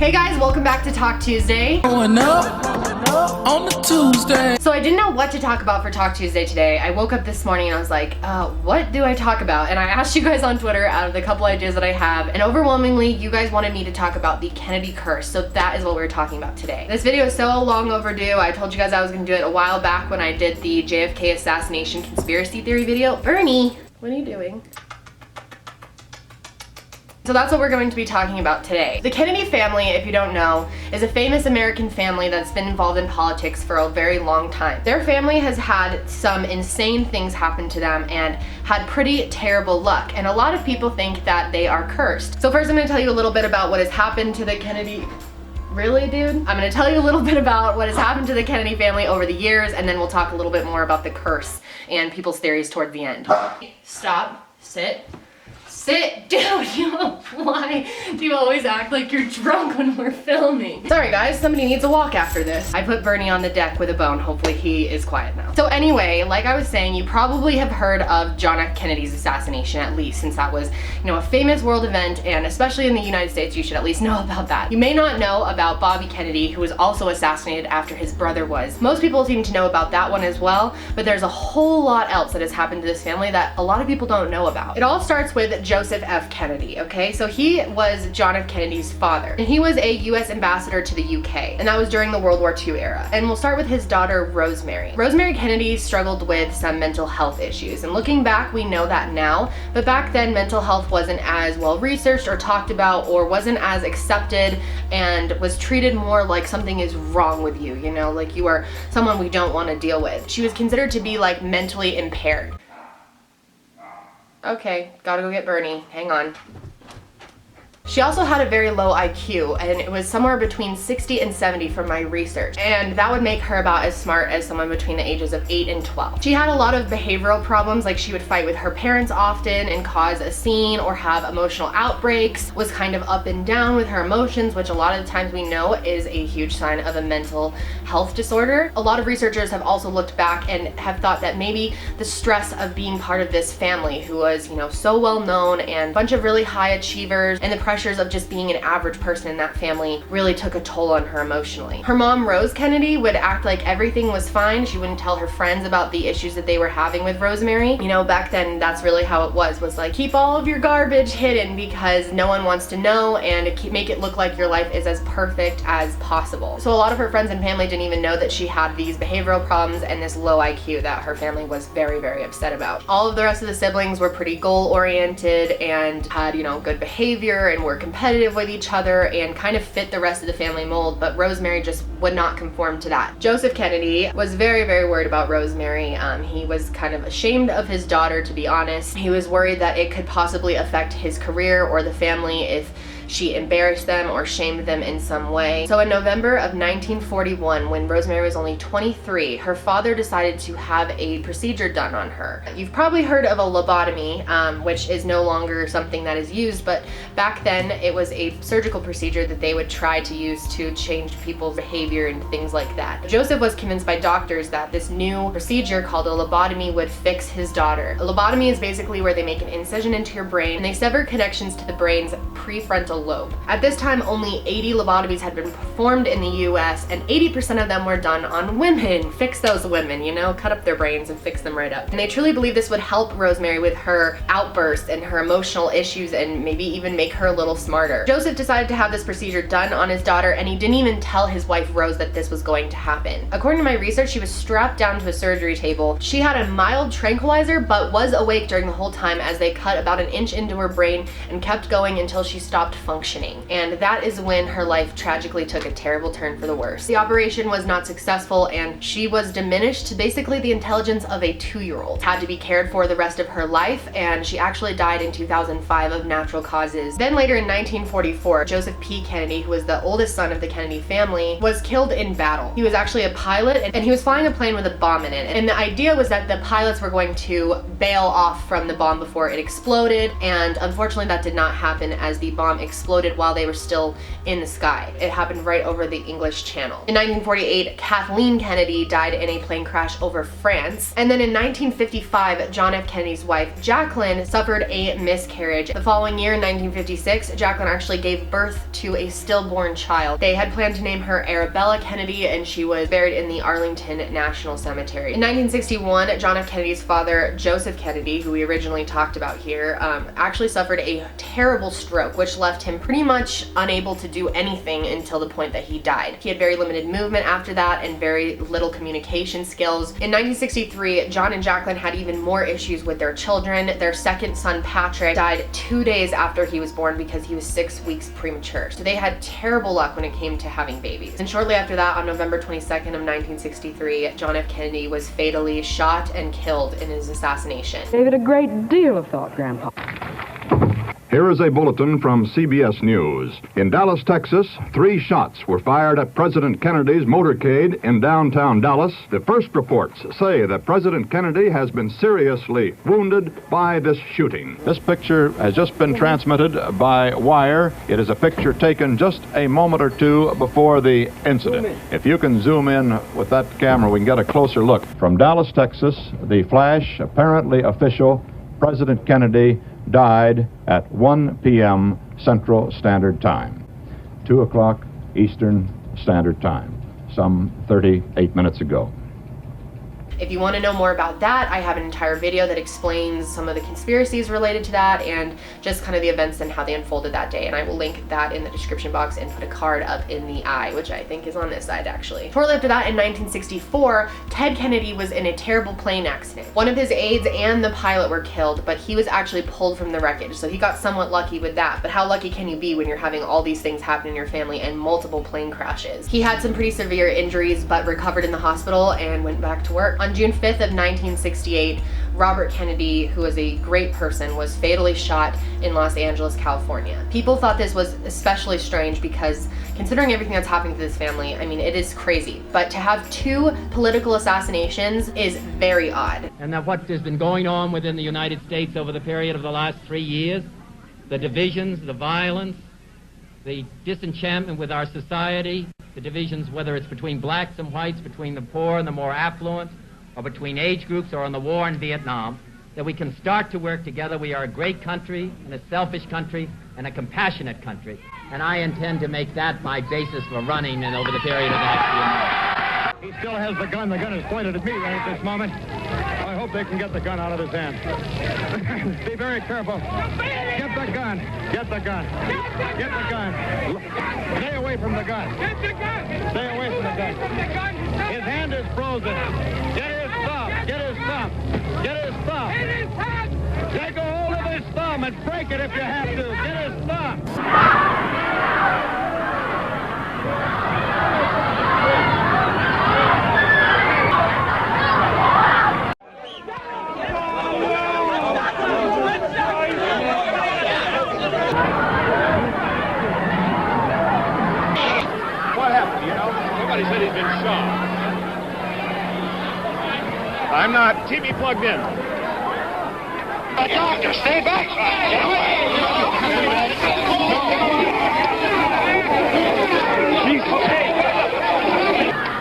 Hey guys, welcome back to Talk Tuesday. Going up on the Tuesday. So I didn't know what to talk about for Talk Tuesday today. I woke up this morning and I was like, what do I talk about? And I asked you guys on Twitter out of the couple ideas that I have, and overwhelmingly you guys wanted me to talk about the Kennedy curse. So that is what we're talking about today. This video is so long overdue. I told you guys I was gonna do it a while back when I did the JFK assassination conspiracy theory video. Bernie, what are you doing? So that's what we're going to be talking about today. The Kennedy family, if you don't know, is a famous American family that's been involved in politics for a very long time. Their family has had some insane things happen to them and had pretty terrible luck, and a lot of people think that they are cursed. So first I'm going to tell you a little bit about what has happened to the Kennedy... Really, dude? I'm gonna tell you a little bit about what has happened to the Kennedy family over the years, and then we'll talk a little bit more about the curse and people's theories toward the end. Stop. Sit. Sit, dude. Why do you always act like you're drunk when we're filming? Sorry guys, somebody needs a walk after this. I put Bernie on the deck with a bone. Hopefully he is quiet now. So anyway, like I was saying, you probably have heard of John F. Kennedy's assassination, at least, since that was, a famous world event, and especially in the United States, you should at least know about that. You may not know about Bobby Kennedy, who was also assassinated after his brother was. Most people seem to know about that one as well, but there's a whole lot else that has happened to this family that a lot of people don't know about. It all starts with Joseph F. Kennedy, okay? So he was John F. Kennedy's father, and he was a US ambassador to the UK, and that was during the World War II era. And we'll start with his daughter, Rosemary. Rosemary Kennedy struggled with some mental health issues, and looking back, we know that now, but back then mental health wasn't as well researched or talked about, or wasn't as accepted, and was treated more like something is wrong with you, like you are someone we don't want to deal with. She was considered to be like mentally impaired. Okay, gotta go get Bernie. Hang on. She also had a very low IQ, and it was somewhere between 60 and 70 from my research, and that would make her about as smart as someone between the ages of 8 and 12. She had a lot of behavioral problems, like she would fight with her parents often and cause a scene or have emotional outbreaks, was kind of up and down with her emotions, which a lot of the times we know is a huge sign of a mental health disorder. A lot of researchers have also looked back and have thought that maybe the stress of being part of this family, who was, so well known and a bunch of really high achievers, and the pressures of just being an average person in that family really took a toll on her emotionally. Her mom, Rose Kennedy, would act like everything was fine. She wouldn't tell her friends about the issues that they were having with Rosemary. Back then that's really how it was like, keep all of your garbage hidden because no one wants to know, and make it look like your life is as perfect as possible. So a lot of her friends and family didn't even know that she had these behavioral problems and this low IQ that her family was very, very upset about. All of the rest of the siblings were pretty goal-oriented and had, good behavior and were competitive with each other and kind of fit the rest of the family mold, but Rosemary just would not conform to that. Joseph Kennedy was very, very worried about Rosemary. He was kind of ashamed of his daughter, to be honest. He was worried that it could possibly affect his career or the family if she embarrassed them or shamed them in some way. So in November of 1941, when Rosemary was only 23, her father decided to have a procedure done on her. You've probably heard of a lobotomy, which is no longer something that is used, but back then it was a surgical procedure that they would try to use to change people's behavior and things like that. Joseph was convinced by doctors that this new procedure called a lobotomy would fix his daughter. A lobotomy is basically where they make an incision into your brain and they sever connections to the brain's prefrontal lobe. At this time, only 80 lobotomies had been performed in the US, and 80% of them were done on women. Fix those women, cut up their brains and fix them right up. And they truly believed this would help Rosemary with her outbursts and her emotional issues and maybe even make her a little smarter. Joseph decided to have this procedure done on his daughter, and he didn't even tell his wife Rose that this was going to happen. According to my research, she was strapped down to a surgery table. She had a mild tranquilizer but was awake during the whole time as they cut about an inch into her brain and kept going until she stopped functioning. And that is when her life tragically took a terrible turn for the worse. The operation was not successful, and she was diminished to basically the intelligence of a 2-year-old. Had to be cared for the rest of her life, and she actually died in 2005 of natural causes. Then later in 1944, Joseph P. Kennedy, who was the oldest son of the Kennedy family, was killed in battle. He was actually a pilot, and he was flying a plane with a bomb in it. And the idea was that the pilots were going to bail off from the bomb before it exploded, and unfortunately that did not happen as the bomb exploded exploded while they were still in the sky. It happened right over the English Channel. In 1948, Kathleen Kennedy died in a plane crash over France. And then in 1955, John F. Kennedy's wife, Jacqueline, suffered a miscarriage. The following year, in 1956, Jacqueline actually gave birth to a stillborn child. They had planned to name her Arabella Kennedy, and she was buried in the Arlington National Cemetery. In 1961, John F. Kennedy's father, Joseph Kennedy, who we originally talked about here, actually suffered a terrible stroke, which left him pretty much unable to do anything until the point that he died. He had very limited movement after that and very little communication skills. In 1963, John and Jacqueline had even more issues with their children. Their second son, Patrick, died 2 days after he was born because he was 6 weeks premature. So they had terrible luck when it came to having babies. And shortly after that, on November 22nd of 1963, John F. Kennedy was fatally shot and killed in his assassination. Gave it a great deal of thought, Grandpa. Here is a bulletin from CBS News. In Dallas, Texas, 3 shots were fired at President Kennedy's motorcade in downtown Dallas. The first reports say that President Kennedy has been seriously wounded by this shooting. This picture has just been transmitted by wire. It is a picture taken just a moment or two before the incident. If you can zoom in with that camera, we can get a closer look. From Dallas, Texas, the flash, apparently official, President Kennedy died at 1 p.m. Central Standard Time, 2 o'clock Eastern Standard Time, some 38 minutes ago. If you want to know more about that, I have an entire video that explains some of the conspiracies related to that and just kind of the events and how they unfolded that day, and I will link that in the description box and put a card up in the eye, which I think is on this side actually. Shortly after that, in 1964, Ted Kennedy was in a terrible plane accident. One of his aides and the pilot were killed, but he was actually pulled from the wreckage, so he got somewhat lucky with that. But how lucky can you be when you're having all these things happen in your family and multiple plane crashes? He had some pretty severe injuries, but recovered in the hospital and went back to work. On June 5th of 1968, Robert Kennedy, who was a great person, was fatally shot in Los Angeles, California. People thought this was especially strange because considering everything that's happening to this family, I mean, it is crazy. But to have 2 political assassinations is very odd. And that what has been going on within the United States over the period of the last 3 years, the divisions, the violence, the disenchantment with our society, the divisions, whether it's between blacks and whites, between the poor and the more affluent, or between age groups, or on the war in Vietnam, that we can start to work together. We are a great country, and a selfish country, and a compassionate country. And I intend to make that my basis for running and over the period of the next few months. He still has the gun. The gun is pointed at me right at this moment. I hope they can get the gun out of his hand. Be very careful. Get the gun. Get the gun. Get the gun. Stay away from the gun. Get the gun. Stay away from the gun. His hand is frozen. Get his thumb. Get his thumb. Get his thumb. Take a hold of his thumb and break it if you have to. Get his thumb. What happened, do you know? Somebody said he'd been shot. I'm not. Keep me plugged in. Doctor, stay back! Get away!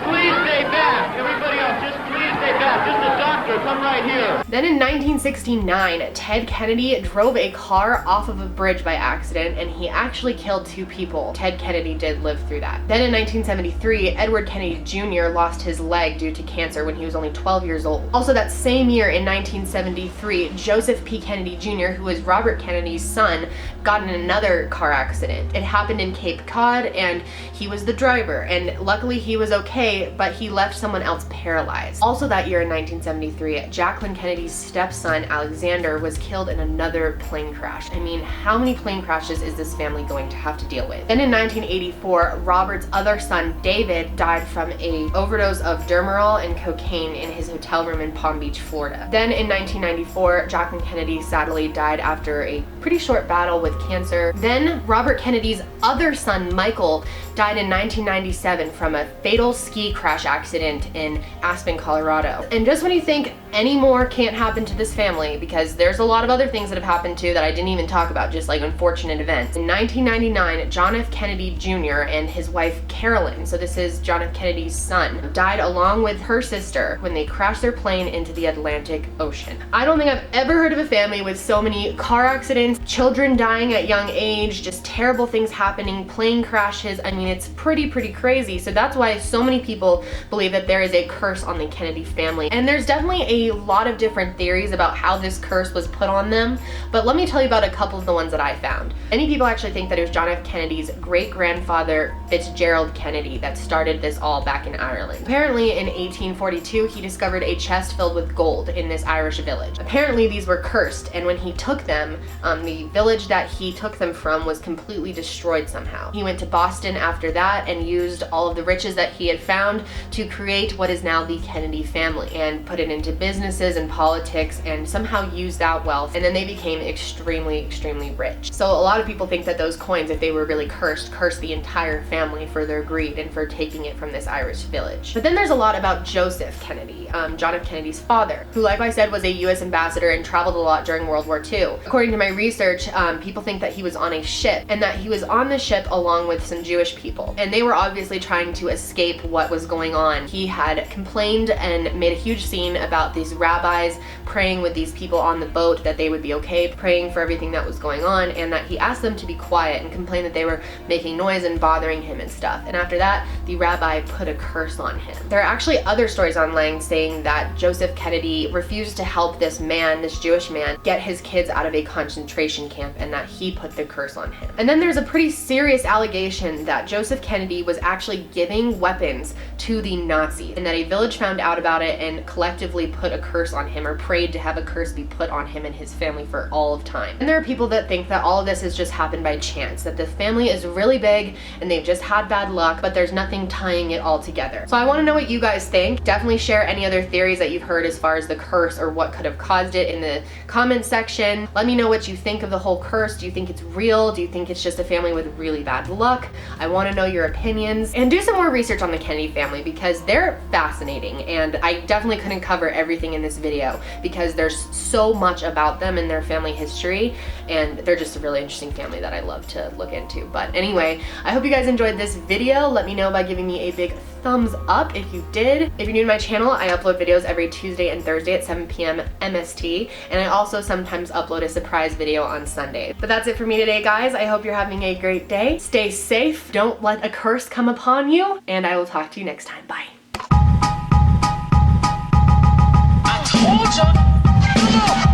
Please stay back! Everybody else, just please stay back. Just the doctor, come right here. Then in 1969, Ted Kennedy drove a car off of a bridge by accident, and he actually killed 2 people. Ted Kennedy did live through that. Then in 1973, Edward Kennedy Jr. lost his leg due to cancer when he was only 12 years old. Also that same year in 1973, Joseph P. Kennedy Jr., who was Robert Kennedy's son, got in another car accident. It happened in Cape Cod, and he was the driver, and luckily he was okay, but he left someone else paralyzed. Also that year in 1973, Jacqueline Kennedy's stepson, Alexander, was killed in another plane crash. I mean, how many plane crashes is this family going to have to deal with? Then in 1984, Robert's other son, David, died from an overdose of Demerol and cocaine in his hotel room in Palm Beach, Florida. Then in 1994, Jacqueline Kennedy sadly died after a pretty short battle with cancer. Then Robert Kennedy's other son, Michael, died in 1997 from a fatal ski crash accident in Aspen, Colorado. And just when you think any more can't can't happen to this family because there's a lot of other things that have happened too that I didn't even talk about, just like unfortunate events. In 1999, John F. Kennedy Jr. and his wife Carolyn, so this is John F. Kennedy's son, died along with her sister when they crashed their plane into the Atlantic Ocean. I don't think I've ever heard of a family with so many car accidents, children dying at young age, just terrible things happening, plane crashes. I mean, it's pretty crazy. So that's why so many people believe that there is a curse on the Kennedy family. And there's definitely a lot of different theories about how this curse was put on them, but let me tell you about a couple of the ones that I found. Many people actually think that it was John F. Kennedy's great-grandfather Fitzgerald Kennedy that started this all back in Ireland. Apparently in 1842 he discovered a chest filled with gold in this Irish village. Apparently these were cursed, and when he took them, the village that he took them from was completely destroyed somehow. He went to Boston after that and used all of the riches that he had found to create what is now the Kennedy family and put it into businesses and politics and somehow used that wealth, and then they became extremely rich. So a lot of people think that those coins, if they were really cursed the entire family for their greed and for taking it from this Irish village. But then there's a lot about Joseph Kennedy, John F. Kennedy's father, who, like I said, was a US ambassador and traveled a lot during World War II. According to my research, people think that he was on a ship, and that he was on the ship along with some Jewish people, and they were obviously trying to escape what was going on. He had complained and made a huge scene about these rabbis praying with these people on the boat that they would be okay, praying for everything that was going on, and that he asked them to be quiet and complained that they were making noise and bothering him and stuff. And after that, the rabbi put a curse on him. There are actually other stories online saying that Joseph Kennedy refused to help this man, this Jewish man, get his kids out of a concentration camp, and that he put the curse on him. And then there's a pretty serious allegation that Joseph Kennedy was actually giving weapons to the Nazis, and that a village found out about it and collectively put a curse on him, or prayed to have a curse be put on him and his family for all of time. And there are people that think that all of this has just happened by chance, that the family is really big and they've just had bad luck, but there's nothing tying it all together. So I want to know what you guys think. Definitely share any other theories that you've heard as far as the curse or what could have caused it in the comment section. Let me know what you think of the whole curse. Do you think it's real? Do you think it's just a family with really bad luck? I want to know your opinions, and do some more research on the Kennedy family because they're fascinating, and I definitely couldn't cover everything in this video because there's so much about them and their family history, and they're just a really interesting family that I love to look into. But anyway, I hope you guys enjoyed this video. Let me know by giving me a big thumbs up if you did. If you're new to my channel, I upload videos every Tuesday and Thursday at 7 p.m. MST, and I also sometimes upload a surprise video on Sunday. But that's it for me today, guys. I hope you're having a great day. Stay safe, don't let a curse come upon you, and I will talk to you next time. Bye. I told ya.